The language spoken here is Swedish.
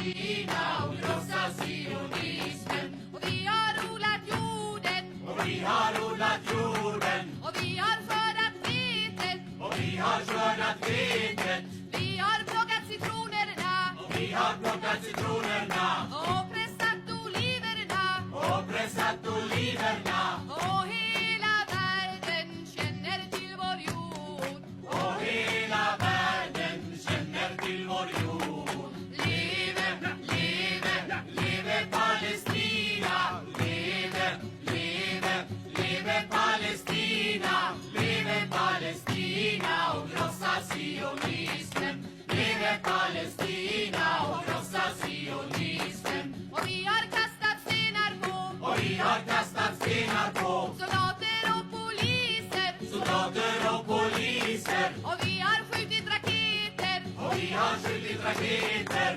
Palestina och krossa sionismen. Och vi har odlat jorden. Och vi har odlat jorden. Och vi har skördat vetet. Och vi har skördat vetet. Vi har plockat citronerna. Och vi har plockat citronerna. Och pressat oliverna. Och pressat oliverna. Och hela världen känner till vår jord. Och hela världen känner till vår jord. Leve, leve, leve Palestina. Leve, leve, leve Palestina. Leve Palestina och krossa sionismen. Leve Palestina och krossa sionismen. Och vi har kastat stenar på Och vi har kastat stenar på soldater och poliser. soldater och poliser. Och vi har skjutit raketer Och vi har skjutit raketer